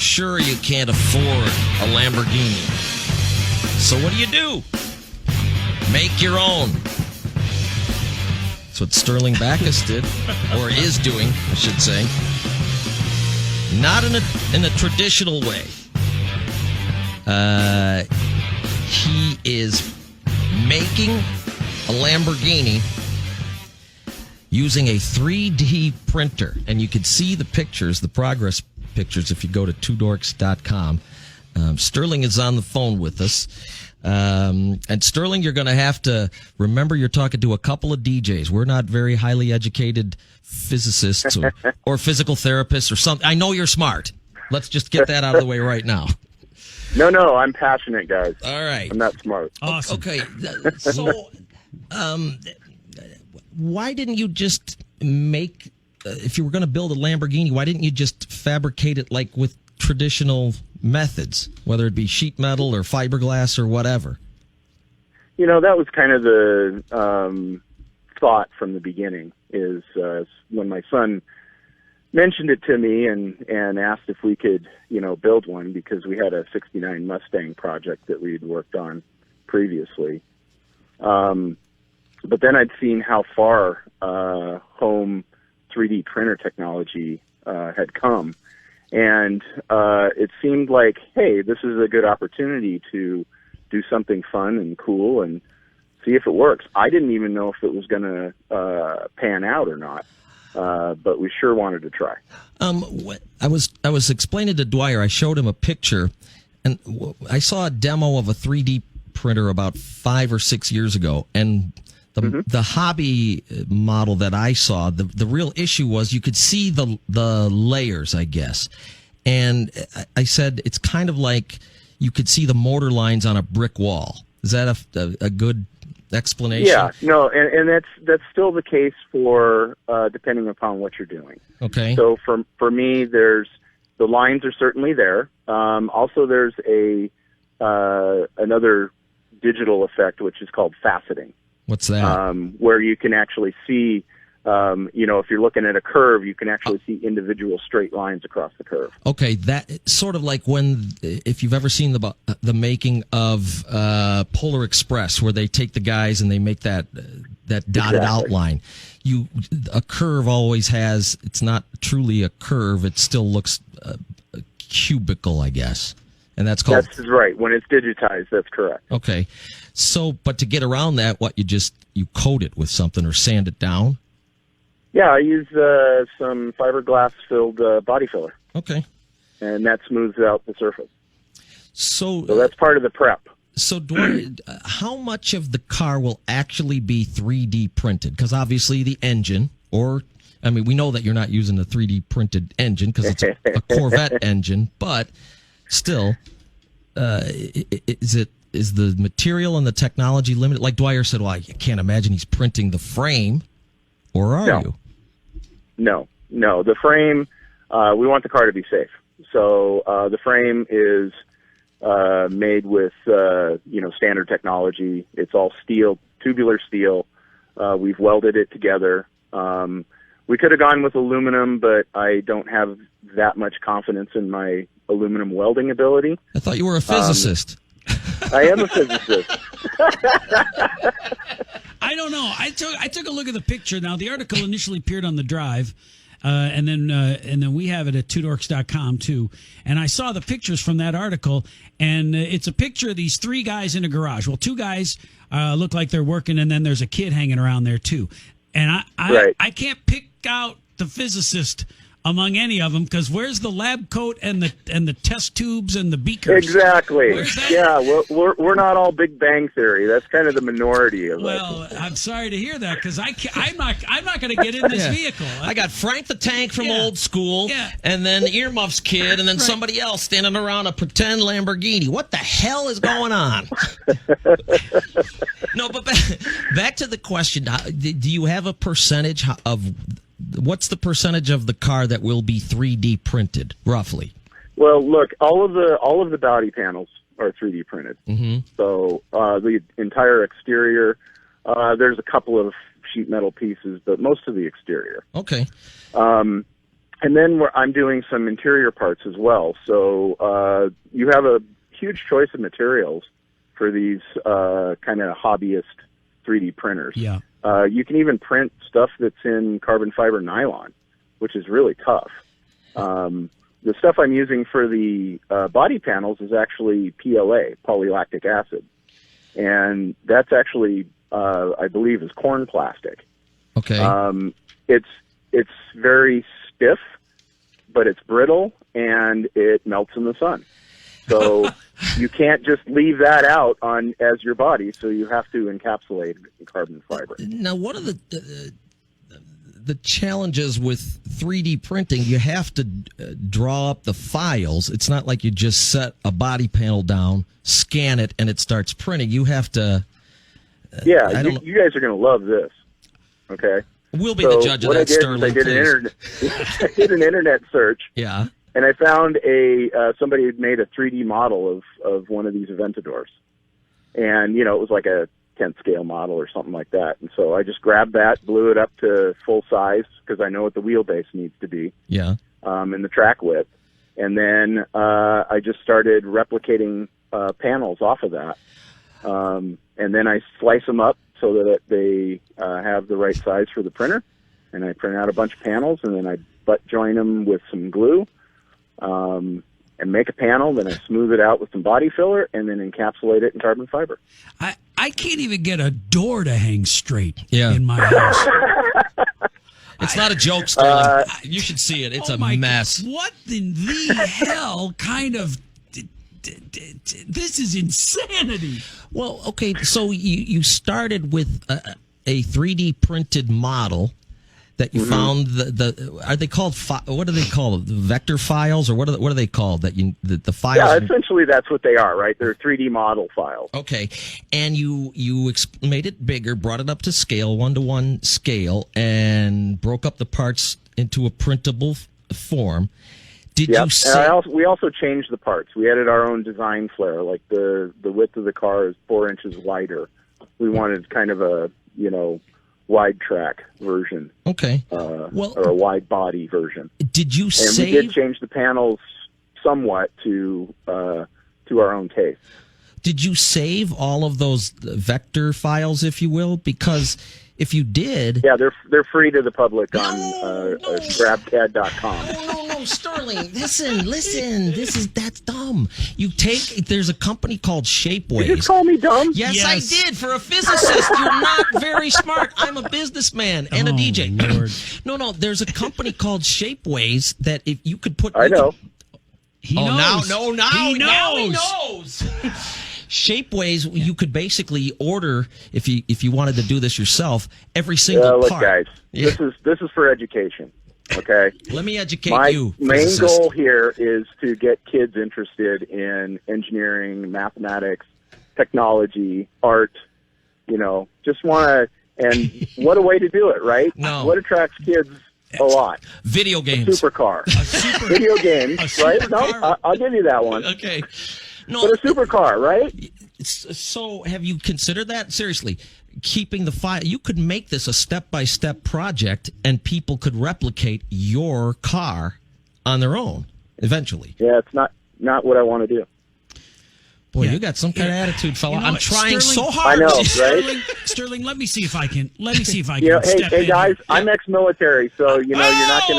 Sure, you can't afford a Lamborghini. So what do? Make your own. That's what Sterling Backus did, or is doing, I should say. Not in a traditional way. He is making a Lamborghini using a 3D printer. And you can see the pictures, the progress pictures, if you go to twodorks.com. Sterling is on the phone with us. And Sterling, you're going to have to remember you're talking to a couple of DJs. We're not very highly educated physicists or physical therapists or something. I know you're smart. Let's just get that out of the way right now. No, I'm passionate, guys. All right. I'm not smart. Awesome. Okay. So, why didn't you just make, if you were going to build a Lamborghini, why didn't you just fabricate it like with traditional methods, whether it be sheet metal or fiberglass or whatever? You know, that was kind of the thought from the beginning, is when my son mentioned it to me and asked if we could, build one, because we had a 69 Mustang project that we'd worked on previously. But then I'd seen how far home 3D printer technology had come. And it seemed like, hey, this is a good opportunity to do something fun and cool and see if it works. I didn't even know if it was going to pan out or not, but we sure wanted to try. I was explaining to Dwyer, I showed him a picture, and I saw a demo of a 3D printer about 5 or 6 years ago, and the hobby model that I saw, the real issue was you could see the layers, I guess. And I said it's kind of like you could see the mortar lines on a brick wall. Is that a good explanation? Yeah, no, and that's still the case for depending upon what you're doing. Okay. So for me, the lines are certainly there. Also, there's another digital effect, which is called faceting. What's that? Where you can actually see, if you're looking at a curve, you can actually see individual straight lines across the curve. Okay, that sort of like if you've ever seen the making of Polar Express, where they take the guys and they make that dotted outline. A curve always has, it's not truly a curve, it still looks cubical, I guess. And that's called... That's right. When it's digitized, that's correct. Okay. So, but to get around that, you coat it with something or sand it down? Yeah, I use some fiberglass-filled body filler. Okay. And that smooths out the surface. So that's part of the prep. So, Dwyer, how much of the car will actually be 3D printed? Because obviously the engine, we know that you're not using a 3D printed engine because it's a Corvette engine, but still, is the material and the technology limited? Like Dwyer said, well, I can't imagine he's printing the frame, or are you? No. The frame, we want the car to be safe. So the frame is made with, standard technology. It's all steel, tubular steel. We've welded it together. We could have gone with aluminum, but I don't have that much confidence in my aluminum welding ability. I thought you were a physicist. I am a physicist. I don't know. I took a look at the picture. Now, the article initially appeared on the Drive, and then we have it at twodorks.com too. And I saw the pictures from that article, and it's a picture of these 3 guys in a garage. Well, 2 guys look like they're working, and then there's a kid hanging around there too. And I can't pick out the physicist among any of them, because where's the lab coat and the test tubes and the beakers? Exactly. Yeah, we're not all Big Bang Theory. That's kind of the minority of us. Well, I'm sorry to hear that, because I'm not going to get in this vehicle. I got Frank the Tank from Old School, and then the Earmuffs Kid, and then somebody else standing around a pretend Lamborghini. What the hell is going on? No, but back to the question: do you have a percentage of? What's the percentage of the car that will be 3D printed, roughly? Well, look, all of the body panels are 3D printed. Mm-hmm. So the entire exterior, there's a couple of sheet metal pieces, but most of the exterior. Okay. And then I'm doing some interior parts as well. So you have a huge choice of materials for these kind of hobbyist 3D printers. Yeah. You can even print stuff that's in carbon fiber nylon, which is really tough. The stuff I'm using for the body panels is actually PLA, polylactic acid. And that's actually, I believe, is corn plastic. Okay. It's very stiff, but it's brittle, and it melts in the sun. So you can't just leave that out as your body, so you have to encapsulate it in carbon fiber. Now, what are the challenges with 3D printing? You have to draw up the files. It's not like you just set a body panel down, scan it, and it starts printing. You have to... you guys are going to love this, okay? We'll be the judge of that, Sterling, I did an internet search. Yeah. And I found somebody had made a 3D model of one of these Aventadors. And, it was like a 10th scale model or something like that. And so I just grabbed that, blew it up to full size because I know what the wheelbase needs to be. Yeah. And the track width. And then I just started replicating panels off of that. And then I slice them up so that they have the right size for the printer. And I print out a bunch of panels, and then I butt join them with some glue. And make a panel, then I smooth it out with some body filler, and then encapsulate it in carbon fiber. I can't even get a door to hang straight Yeah. in my house. It's not a joke, Sterling. You should see it. It's a mess. What in the hell kind of... This is insanity. Well, okay, so you started with a 3D printed model that you found. Are they called? What are they called? Vector files, or what are they called? The files. Yeah, essentially that's what they are, right? They're 3D model files. Okay, and you made it bigger, brought it up to scale, 1-to-1 scale, and broke up the parts into a printable form. Did you say? We also changed the parts. We added our own design flair. Like the width of the car is 4 inches wider. We wanted kind of a wide track version. Okay. Or a wide body version. Did you save? And we did change the panels somewhat to our own taste. Did you save all of those vector files, if you will? Because if you did... Yeah, they're free to the public on grabcad.com. No, Sterling, listen. That's dumb. There's a company called Shapeways. You just call me dumb? Yes, I did. For a physicist, you're not very smart. I'm a businessman and a DJ. Lord. No, there's a company called Shapeways that if you could put... I know. He knows. He knows. Shapeways, you could basically order, if you wanted to do this yourself, every single look, part. guys, Yeah. this is for education. Okay. Let me educate My you. main physicist. goal here is to get kids interested in engineering, mathematics, technology, art. Just want to, and what a way to do it, right? No. What attracts kids a lot? Video games. Supercar. Video games, right? No, I'll give you that one. Okay. No, But a supercar, right? So have you considered that? Seriously, keeping the file. You could make this a step-by-step project, and people could replicate your car on their own eventually. Yeah, it's not what I want to do. Boy, Yeah. you got some kind of attitude, fella. You know I'm what, trying Sterling? so hard. I know, right? Sterling, let me see if I can. Hey, step in. guys, I'm ex-military, so you're not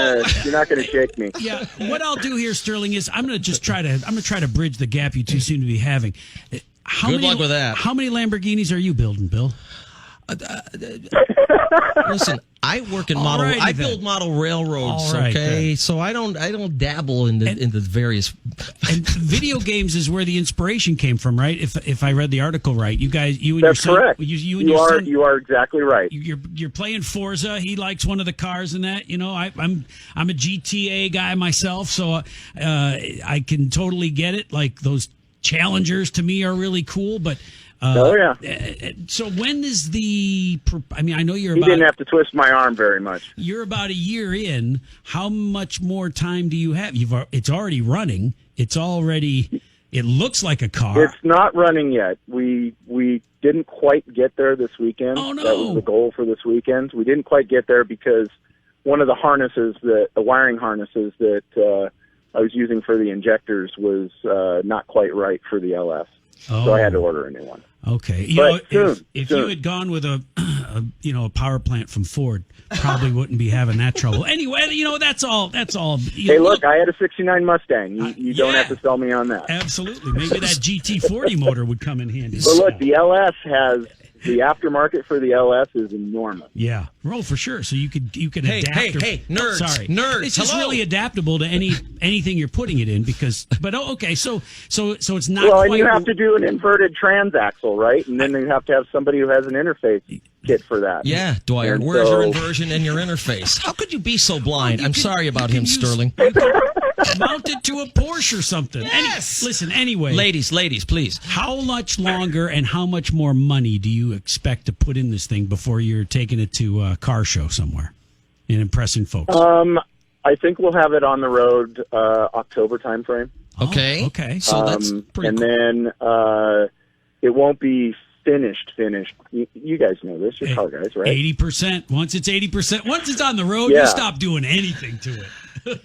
gonna shake me. Yeah, what I'll do here, Sterling, is I'm gonna try to bridge the gap you two seem to be having. Good luck with that. How many Lamborghinis are you building, Bill? Listen, I work in model. Alrighty I then. build model railroads. All right, okay, then. so I don't dabble in the various. And video games is where the inspiration came from, right? If I read the article right, you and That's your son, correct. you and your son, You are exactly right. You're playing Forza. He likes one of the cars and that. I'm a GTA guy myself, so I can totally get it. Like those Challengers to me are really cool, but. Oh yeah. So when is the? I mean, I know He didn't have to twist my arm very much. You're about a year in. How much more time do you have? It's already running. It's already. It looks like a car. It's not running yet. We didn't quite get there this weekend. Oh, no. That was the goal for this weekend. We didn't quite get there because one of the harnesses, the wiring harnesses that I was using for the injectors was not quite right for the LS. So I had to order a new one. Okay. If you had gone with a power plant from Ford, probably wouldn't be having that trouble. Anyway, that's all. Hey, look, I had a '69 Mustang. You don't have to sell me on that. Absolutely. Maybe that GT40 motor would come in handy. But look, the LS has the aftermarket for the LS is enormous. Yeah, roll for sure. So you could adapt. Hey, nerds, sorry, nerds. It's just really adaptable to anything you're putting it in because. But okay, so it's not. Well, and you have to do an inverted transaxle, right? And then you have to have somebody who has an interface kit for that. Yeah, Dwyer. And where's your inversion and your interface? How could you be so blind? I'm sorry about him, Sterling. Mount it to a Porsche or something. Yes. Listen, anyway. Ladies, please. How much longer and how much more money do you expect to put in this thing before you're taking it to a car show somewhere and impressing folks? I think we'll have it on the road October timeframe. Okay. Okay. So that's pretty and cool. then it won't be finished. You guys know this. You're car guys, right? 80%. Once it's 80%, once it's on the road, Yeah. you stop doing anything to it.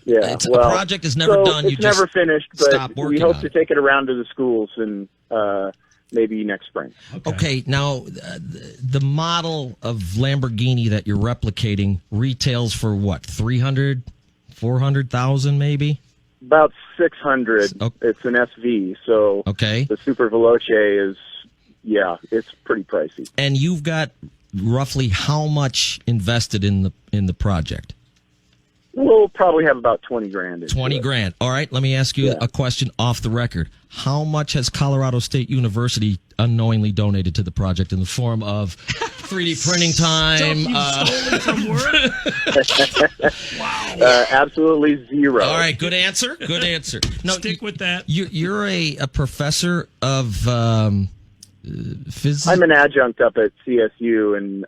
Yeah. A project is never done. It's You just never finished, stop but we working hope on to it. take it around to the schools and maybe next spring. Okay, now the model of Lamborghini that you're replicating retails for what? 300, 400,000 maybe? About 600. Okay. It's an SV, so Okay. the Super Veloce is, it's pretty pricey. And you've got roughly how much invested in the project? We'll probably have about 20 grand. into 20 it. grand. All right, let me ask you a question off the record. How much has Colorado State University unknowingly donated to the project in the form of 3D printing time? Stolen from work? Absolutely zero. All right, good answer. Good answer. No, Stick with that. You're a professor of physics. I'm an adjunct up at CSU, and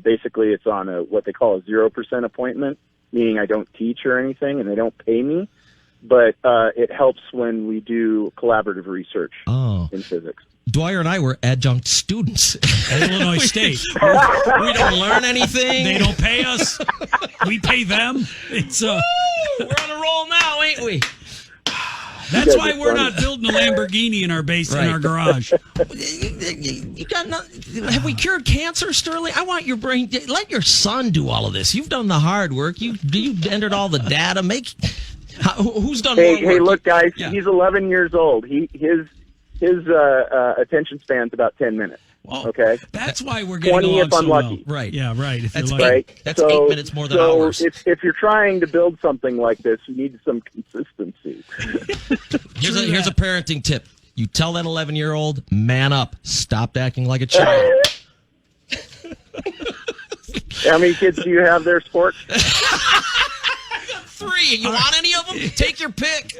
basically it's on what they call a 0% appointment, meaning I don't teach or anything, and they don't pay me. But it helps when we do collaborative research in physics. Dwyer and I were adjunct students At Illinois State. We don't learn anything. They don't pay us. We pay them. It's We're on a roll now, ain't we? that's why we're not building a Lamborghini in our base in our garage. You got have we cured cancer, Sterling? I want your brain. Let your son do all of this. You've done the hard work. You entered all the data. Who's done more work? Hey, look, guys. Yeah. He's 11 years old. His attention span's about 10 minutes. Well, Okay, that's why we're getting 20 along if I'm so lucky. well. Right. Yeah, right. If That's you're lucky. right. That's 8 minutes more than hours. If you're trying to build something like this, you need some consistency. Here's a parenting tip. You tell that 11-year-old, man up. Stop acting like a child. How many kids do you have there, Sport? 3. You want any of them? Take your pick.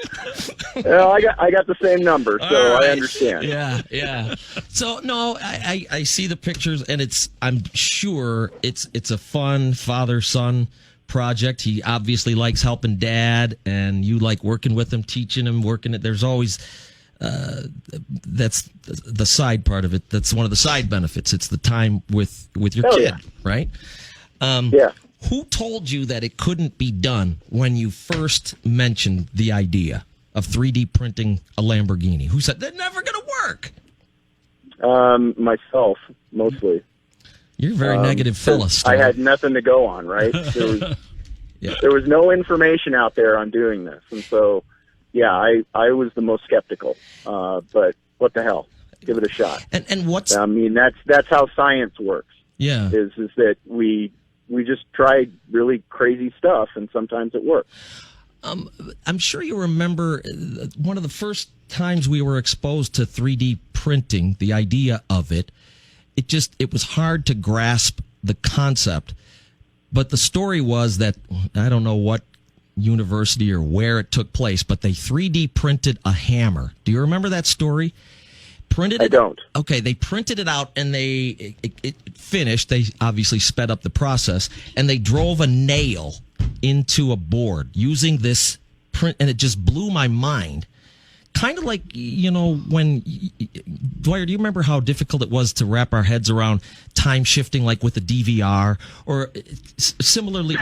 Well, I got the same number, so All right. I understand. Yeah. So no, I see the pictures, and I'm sure it's a fun father-son project. He obviously likes helping dad, and you like working with him, teaching him, working it. There's always that's the side part of it. That's one of the side benefits. It's the time with your Oh, kid, yeah. right? Yeah. Who told you that it couldn't be done when you first mentioned the idea of 3D printing a Lamborghini? Who said they're never going to work? Myself, mostly. You're a very negative fella, I Sterling. had nothing to go on, right? There was no information out there on doing this, and so I was the most skeptical. But what the hell? Give it a shot. And what's I mean, that's how science works. yeah? Is that we just try really crazy stuff, and sometimes it works. I'm sure you remember one of the first times we were exposed to 3D printing, the idea of it. It was hard to grasp the concept. But the story was that, I don't know what university or where it took place, but they 3D printed a hammer. Do you remember that story? I don't. Okay, they printed it out and it finished. They obviously sped up the process, and they drove a nail into a board using this print, and it just blew my mind kind of like, when, Dwyer, do you remember how difficult it was to wrap our heads around time shifting, like with the DVR? Or similarly,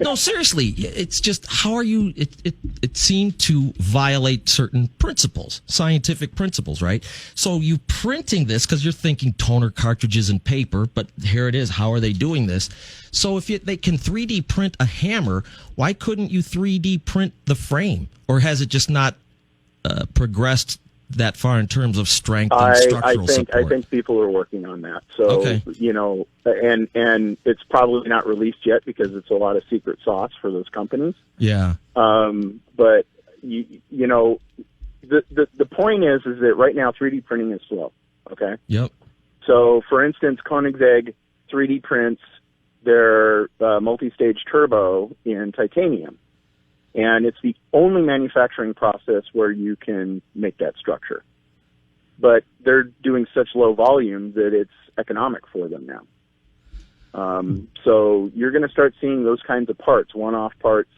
no, seriously, it's just, how are you, it seemed to violate certain principles, scientific principles, right? So you printing this, because you're thinking toner cartridges and paper, but here it is, how are they doing this? So if they can 3D print a hammer, why couldn't you 3D print the frame? Or has it just not progressed that far in terms of strength and structural support? I think people are working on that. So, okay. And it's probably not released yet because it's a lot of secret sauce for those companies. Yeah. But the point is that right now 3D printing is slow. Okay. Yep. So, for instance, Koenigsegg 3D prints their multi-stage turbo in titanium. And it's the only manufacturing process where you can make that structure. But they're doing such low volume that it's economic for them now. So you're going to start seeing those kinds of parts, one-off parts.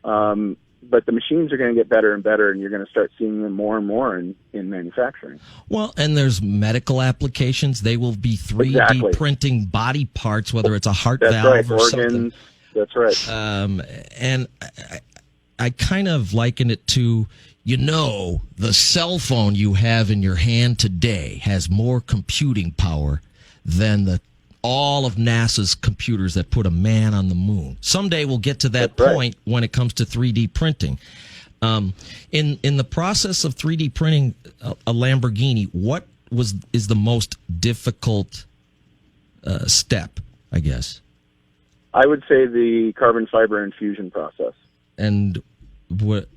But the machines are going to get better and better, and you're going to start seeing them more and more in manufacturing. Well, and there's medical applications. They will be 3D printing body parts, whether it's a heart valve or organs. Something. That's right. And I kind of liken it to, the cell phone you have in your hand today has more computing power than all of NASA's computers that put a man on the moon. Someday we'll get to that point when it comes to 3D printing. In the process of 3D printing a Lamborghini, what is the most difficult step, I guess? I would say the carbon fiber infusion process. And what?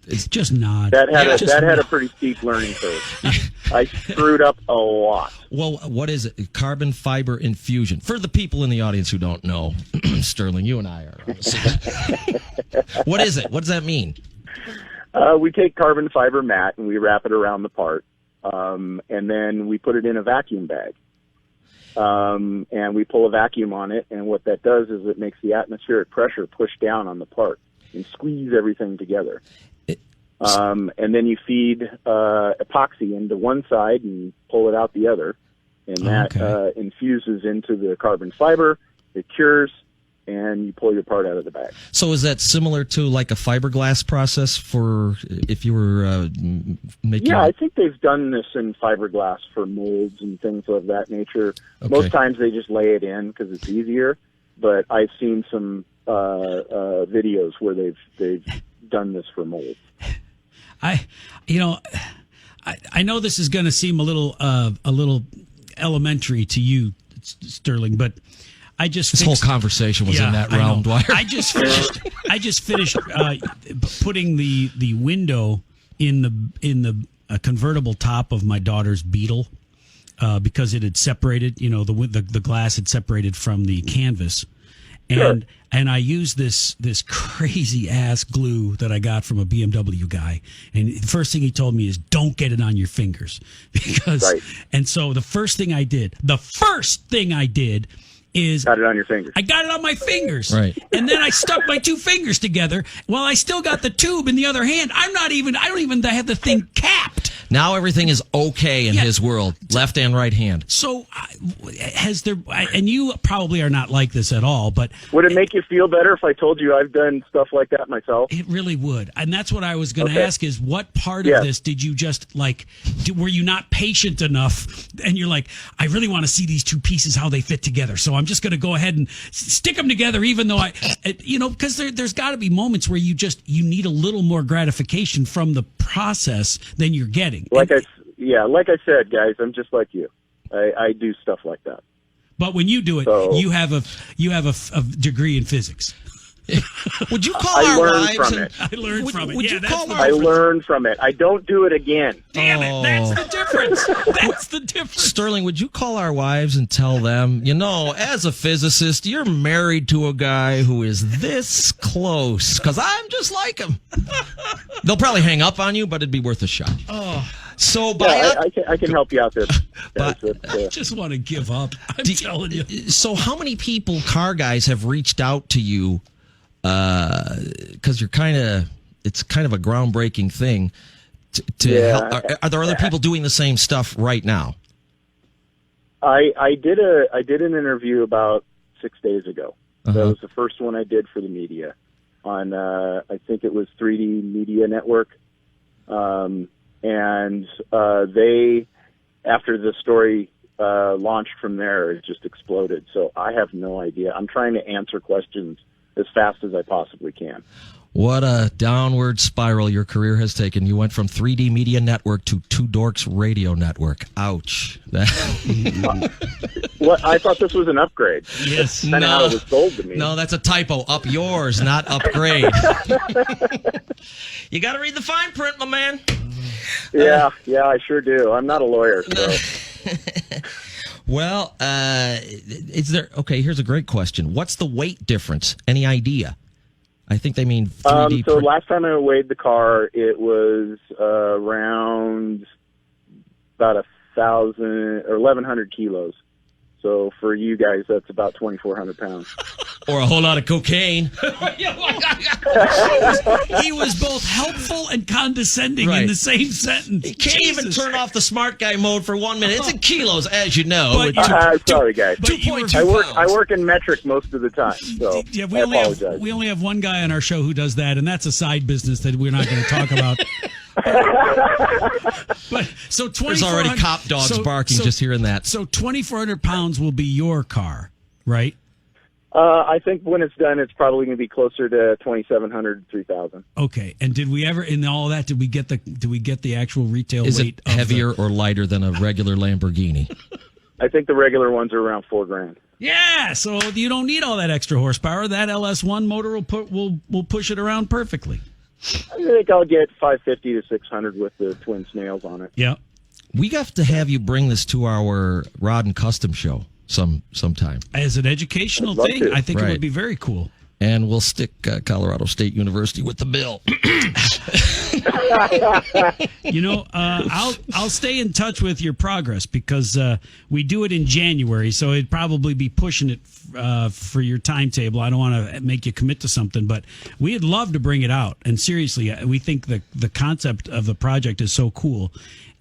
It's just not. That had a pretty steep learning curve. I screwed up a lot. Well, what is it? Carbon fiber infusion. For the people in the audience who don't know, Sterling, you and I are on the same. What is it? What does that mean? We take carbon fiber mat and we wrap it around the part, and then we put it in a vacuum bag. And we pull a vacuum on it, and what that does is it makes the atmospheric pressure push down on the part and squeeze everything together. And then you feed epoxy into one side and pull it out the other, and that infuses into the carbon fiber. It cures, and you pull your part out of the bag. So is that similar to like a fiberglass process for if you were making? Yeah, I think they've done this in fiberglass for molds and things of that nature. Okay. Most times they just lay it in because it's easier, but I've seen some videos where they've done this for molds. I know this is going to seem a little elementary to you, Sterling, but I just this whole conversation was in that realm, Dwyer. I just finished putting the window in the convertible top of my daughter's Beetle because it had separated. The glass had separated from the canvas, and I used this crazy ass glue that I got from a BMW guy. And the first thing he told me is, "Don't get it on your fingers," because. Right. And so the first thing I did is got it on your fingers. I got it on my fingers. Right. And then I stuck my two fingers together while I still got the tube in the other hand. I don't even have the thing capped. Now everything is okay in his world, left and right hand. So and you probably are not like this at all, but would it make you feel better if I told you I've done stuff like that myself? It really would. And that's what I was going to ask is what part of this did you just were you not patient enough and you're like, I really want to see these two pieces, how they fit together. So I'm just going to go ahead and stick them together, even though because there's got to be moments where you need a little more gratification from the process than you're getting. Like I said, guys, I'm just like you. I do stuff like that. But when you do it, you have a degree in physics. Would you call our wives? I learned from it. Would you call I learned from it. I don't do it again. Damn it! That's the difference. That's the difference. Sterling, would you call our wives and tell them, as a physicist, you're married to a guy who is this close? Because I'm just like him. They'll probably hang up on you, but it'd be worth a shot. Oh. So I can help you out there. I just want to give up. I'm telling you. So how many people, car guys, have reached out to you? Because it's kind of a groundbreaking thing to help? Are there other people doing the same stuff right now? I did an interview about 6 days ago. Uh-huh. That was the first one I did for the media on, I think it was 3D Media Network. And they, after the story launched from there, it just exploded. So I have no idea. I'm trying to answer questions as fast as I possibly can. What a downward spiral your career has taken. You went from 3D Media Network to Two Dorks Radio Network. Ouch. Well, I thought this was an upgrade. Yes. That's kind of how it was sold to me. No, that's a typo. Up yours, not upgrade. You got to read the fine print, my man. Yeah, I sure do. I'm not a lawyer, so. Well, is there? Okay, here's a great question. What's the weight difference? Any idea? I think they mean 3D. So last time I weighed the car, it was around about 1,000 or 1,100 kilos. So for you guys, that's about 2,400 pounds. Or a whole lot of cocaine. He was both helpful and condescending Right. in the same sentence. You can't even turn off the smart guy mode for 1 minute. It's in kilos, as you know. But Sorry, guys. but you were- 2.2 pounds. I work in metric most of the time, so Yeah, I apologize. we only have one guy on our show who does that, and that's a side business that we're not going to talk about. But so 2,400. There's already cop dogs barking just hearing that. So 2,400 pounds will be your car, right? I think when it's done, it's probably going to be closer to 2,700, 3,000. Okay. And did we ever in all of that? Did we get the actual retail Is weight? it heavier or lighter than a regular Lamborghini? I think the regular ones are around $4,000. Yeah. So you don't need all that extra horsepower. That LS1 motor will push it around perfectly. I think I'll get 550 to 600 with the twin snails on it. Yeah. We have to have you bring this to our Rod and Custom show sometime. As an educational I'd love thing, to. I think it Right. would be very cool. And we'll stick Colorado State University with the bill. I'll stay in touch with your progress because we do it in January, so it'd probably be pushing it for your timetable. I don't want to make you commit to something, but we'd love to bring it out. And seriously, we think the concept of the project is so cool.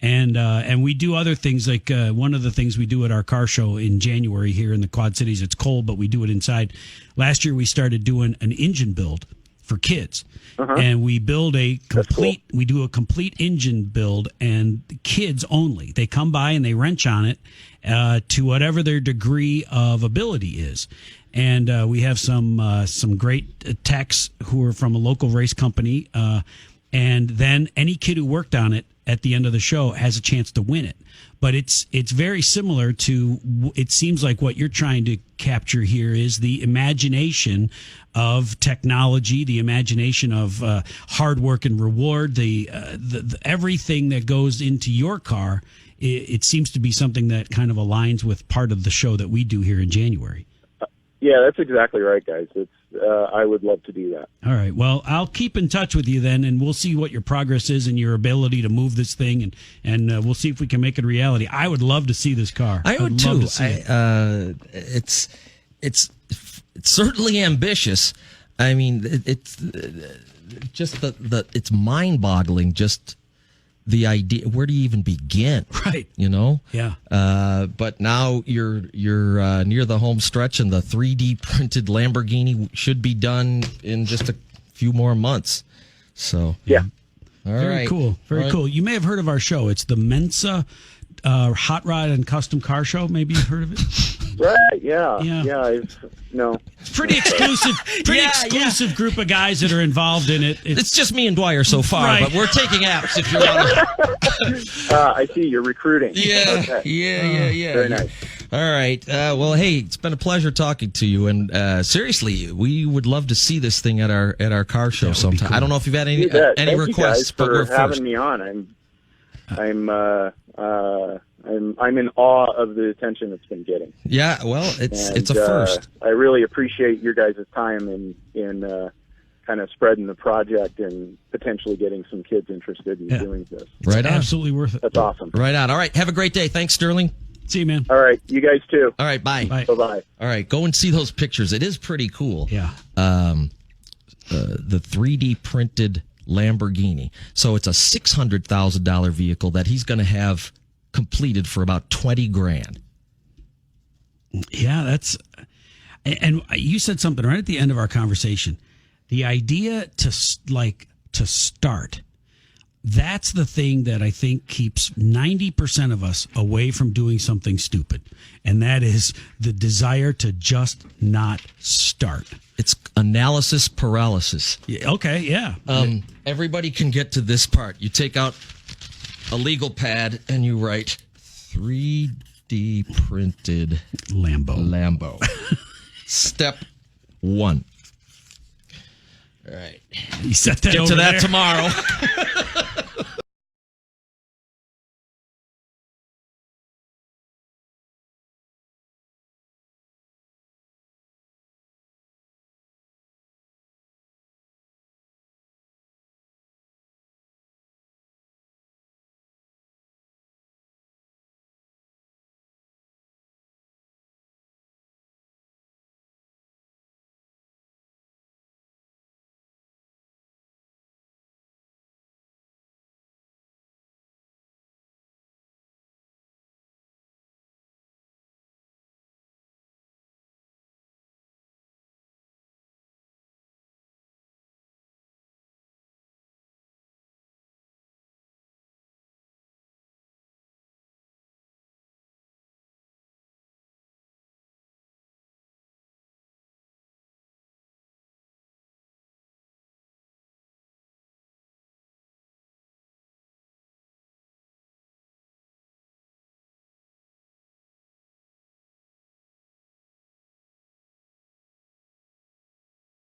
And we do other things like one of the things we do at our car show in January here in the Quad Cities. It's cold, but we do it inside. Last year we started doing an engine build for kids, and we build a complete. Cool. We do a complete engine build, and kids only. They come by and they wrench on it to whatever their degree of ability is. And we have some great techs who are from a local race company, and then any kid who worked on it at the end of the show has a chance to win it. But it's very similar to, it seems like what you're trying to capture here is the imagination of technology, the imagination of hard work and reward, the everything that goes into your car. It seems to be something that kind of aligns with part of the show that we do here in January. Yeah, that's exactly right, guys. I would love to do that. All right. Well, I'll keep in touch with you then, and we'll see what your progress is and your ability to move this thing, and we'll see if we can make it a reality. I would love to see this car. I would love too. to see it. It's certainly ambitious. I mean, it's just it's mind-boggling. Just the idea. Where do you even begin? Right. You know. Yeah. But now you're near the home stretch, and the 3D printed Lamborghini should be done in just a few more months. So Yeah. all Very right. cool. Very All right. cool. You may have heard of our show. It's the Mensa Hot Rod and Custom Car Show. Maybe you've heard of it. Right. Yeah. Yeah. No. It's pretty exclusive. Yeah, exclusive group of guys that are involved in it. It's just me and Dwyer so far, Right. but we're taking apps if you want. I see you're recruiting. Yeah, Okay. yeah. Very nice. All right. Well, hey, it's been a pleasure talking to you, and seriously, we would love to see this thing at our car show That would be sometime. cool. I don't know if you've had You any bet. Thank requests, you guys but for we're having first. me on. I'm in awe of the attention it's been getting. Yeah, well, it's a And, first. I really appreciate your guys' time in kind of spreading the project and potentially getting some kids interested in doing this. Right on. Absolutely worth it. That's awesome. Right on. All right. Have a great day. Thanks, Sterling. See you, man. All right, you guys too. All right. Bye. Bye. Bye-bye. All right. Go and see those pictures. It is pretty cool. Yeah. The 3D printed Lamborghini. So it's a $600,000 vehicle that he's going to have completed for about 20 grand. Yeah, and you said something right at the end of our conversation. The idea to start. That's the thing that I think keeps 90% of us away from doing something stupid. And that is the desire to just not start. It's analysis paralysis. Yeah, okay, yeah. Everybody can get to this part. You take out a legal pad and you write 3D printed Lambo. Step 1. All right. You set that Get over to that there. tomorrow.